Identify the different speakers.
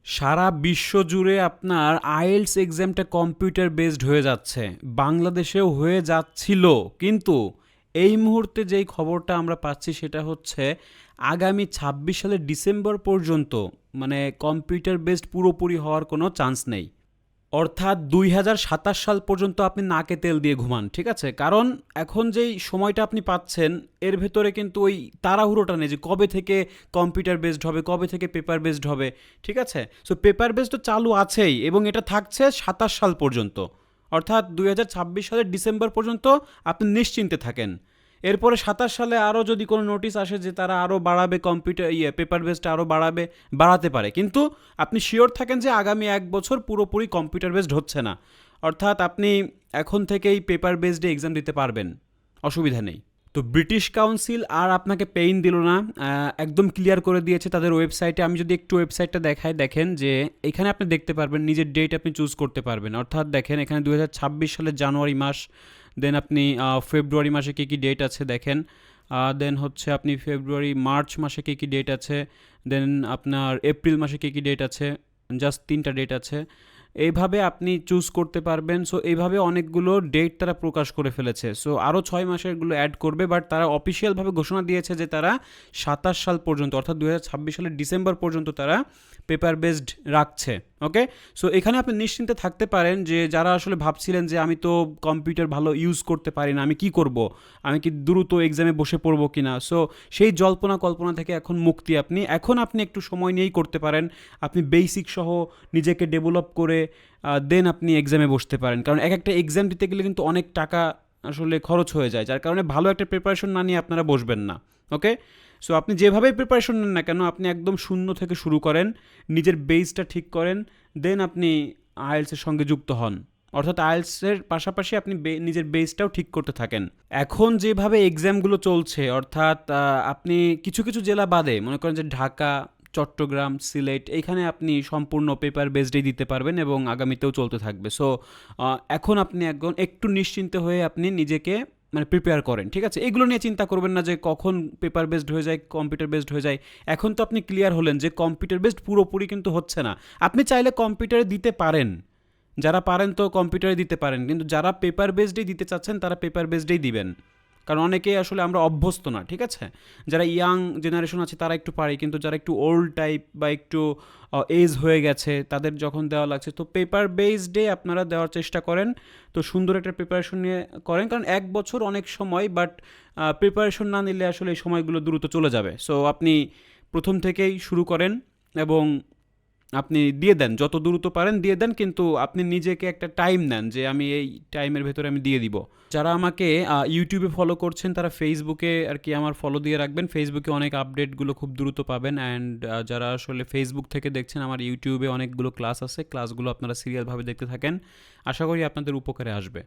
Speaker 1: সারা বিশ্ব জুড়ে আপনার আইএলটিএস এক্সামটা কম্পিউটার বেসড হয়ে যাচ্ছে, বাংলাদেশেও হয়ে যাচ্ছিল। কিন্তু এই মুহূর্তে যেই খবরটা আমরা পাচ্ছি সেটা হচ্ছে আগামী ২৬ সালের ডিসেম্বর পর্যন্ত মানে কম্পিউটার বেসড পুরোপুরি হওয়ার কোনো চান্স নেই। অর্থাৎ ২০২৭ সাল পর্যন্ত আপনি নাকে তেল দিয়ে ঘুমান, ঠিক আছে? কারণ এখন যেই সময়টা আপনি পাচ্ছেন এর ভেতরে কিন্তু ওই তাড়াহুড়োটা নেই যে কবে থেকে কম্পিউটার বেসড হবে, কবে থেকে পেপার বেসড হবে, ঠিক আছে? সো পেপার বেসড তো চালু আছেই এবং এটা থাকছে ২৭ সাল পর্যন্ত। অর্থাৎ ২০২৬ সালের ডিসেম্বর পর্যন্ত আপনি নিশ্চিন্তে থাকেন। এরপরে ২৭ সালে আরও যদি কোনো নোটিশ আসে যে তারা আরও বাড়াবে, কম্পিউটার পেপার বেসডটা আরও বাড়াতে পারে, কিন্তু আপনি শিওর থাকেন যে আগামী ১ বছর পুরোপুরি কম্পিউটার বেসড হচ্ছে না। অর্থাৎ আপনি এখন থেকেই পেপার বেসডে এক্সাম দিতে পারবেন, অসুবিধা নেই। তো ব্রিটিশ কাউন্সিল আর আপনাকে পেইন দিল না, একদম ক্লিয়ার করে দিয়েছে তাদের ওয়েবসাইটে। আমি যদি একটু ওয়েবসাইটটা দেখাই, দেখেন যে এখানে আপনি দেখতে পারবেন নিজের ডেট আপনি চুজ করতে পারবেন। অর্থাৎ দেখেন এখানে ২০২৬ সালের জানুয়ারি মাস, দেন আপনি ফেব্রুয়ারি মাসে কী কী ডেট আছে দেখেন, দেন হচ্ছে আপনি ফেব্রুয়ারি মার্চ মাসে কী কী ডেট আছে, দেন আপনার এপ্রিল মাসে কী কী ডেট আছে, জাস্ট ৩টা ডেট আছে। এইভাবে আপনি চুজ করতে পারবেন। সো এইভাবে অনেকগুলো ডেট তারা প্রকাশ করে ফেলেছে। সো আরও ৬ মাসেরগুলো অ্যাড করবে, বাট তারা অফিসিয়ালভাবে ঘোষণা দিয়েছে যে তারা ২৭ সাল পর্যন্ত অর্থাৎ ২০২৬ সালের ডিসেম্বর পর্যন্ত তারা পেপার বেসড রাখছে। ওকে, সো এখানে আপনি নিশ্চিন্তে থাকতে পারেন যে যারা আসলে ভাবছিলেন যে আমি তো কম্পিউটার ভালো ইউজ করতে পারি না, আমি কি করব, আমি কি দ্রুত এক্সামে বসে পড়বো কি না, সো সেই জল্পনা কল্পনা থেকে এখন মুক্তি আপনি। এখন আপনি একটু সময় নিয়েই করতে পারেন। আপনি বেসিক সহ নিজেকে ডেভেলপ করে দেন আপনি এক্সামে বসতে পারেন। কারণ এক একটা এক্সাম দিতে গেলে কিন্তু অনেক টাকা আসলে খরচ হয়ে যায়, যার কারণে ভালো একটা প্রিপারেশন না নিয়ে আপনারা বসবেন না। ওকে, সো আপনি যেভাবেই প্রিপারেশন নেন না কেন, আপনি একদম শূন্য থেকে শুরু করেন, নিজের বেসটা ঠিক করেন, দেন আপনি আইএলটিএসের সঙ্গে যুক্ত হন। অর্থাৎ আইএলটিএসের পাশাপাশি আপনি নিজের বেসটাও ঠিক করতে থাকেন। এখন যেভাবে এক্সামগুলো চলছে, অর্থাৎ আপনি কিছু কিছু জেলা বাদে মনে করেন যে ঢাকা, চট্টগ্রাম, সিলেট, এইখানে আপনি সম্পূর্ণ পেপার বেসডেই দিতে পারবেন এবং আগামীতেও চলতে থাকবে। সো এখন আপনি একটু নিশ্চিন্ত হয়ে আপনি নিজেকে মানে প্রিপেয়ার করেন, ঠিক আছে? এগুলো নিয়ে চিন্তা করবেন না যে কখন পেপার বেসড হয়ে যায়, কম্পিউটার বেসড হয়ে যায়। এখন তো আপনি ক্লিয়ার হলেন যে কম্পিউটার বেসড পুরোপুরি কিন্তু হচ্ছে না। আপনি চাইলে কম্পিউটারে দিতে পারেন, যারা পারেন তো কম্পিউটারে দিতে পারেন, কিন্তু যারা পেপার বেসডেই দিতে চাচ্ছেন তারা পেপার বেসডেই দিবেন। কারণ অনেকেই আসলে আমরা অভ্যস্ত না, ঠিক আছে? যারা ইয়াং জেনারেশন আছে তারা একটু পারে, কিন্তু যারা একটু ওল্ড টাইপ বা একটু এজ হয়ে গেছে তাদের যখন দেওয়া লাগছে, তো পেপার বেসডে আপনারা দেওয়ার চেষ্টা করেন। তো সুন্দর একটা প্রিপারেশন নিয়ে করেন, কারণ ১ বছর অনেক সময়, বাট প্রিপারেশন না নিলে আসলে এই সময়গুলো দ্রুত চলে যাবে। সো আপনি প্রথম থেকেই শুরু করেন এবং আপনি দিয়ে দেন, যত দ্রুত পারেন দিয়ে দেন, কিন্তু আপনি নিজেকে একটা টাইম নেন যে আমি এই টাইমের ভেতরে আমি দিয়ে দিব। যারা আমাকে ইউটিউবে ফলো করছেন তারা ফেসবুকে আর কি আমার ফলো দিয়ে রাখবেন। ফেসবুকে অনেক আপডেটগুলো খুব দ্রুত পাবেন। অ্যান্ড যারা আসলে ফেসবুক থেকে দেখছেন, আমার ইউটিউবে অনেকগুলো ক্লাস আছে, ক্লাসগুলো আপনারা সিরিয়ালভাবে দেখতে থাকেন। আশা করি আপনাদের উপকারে আসবে।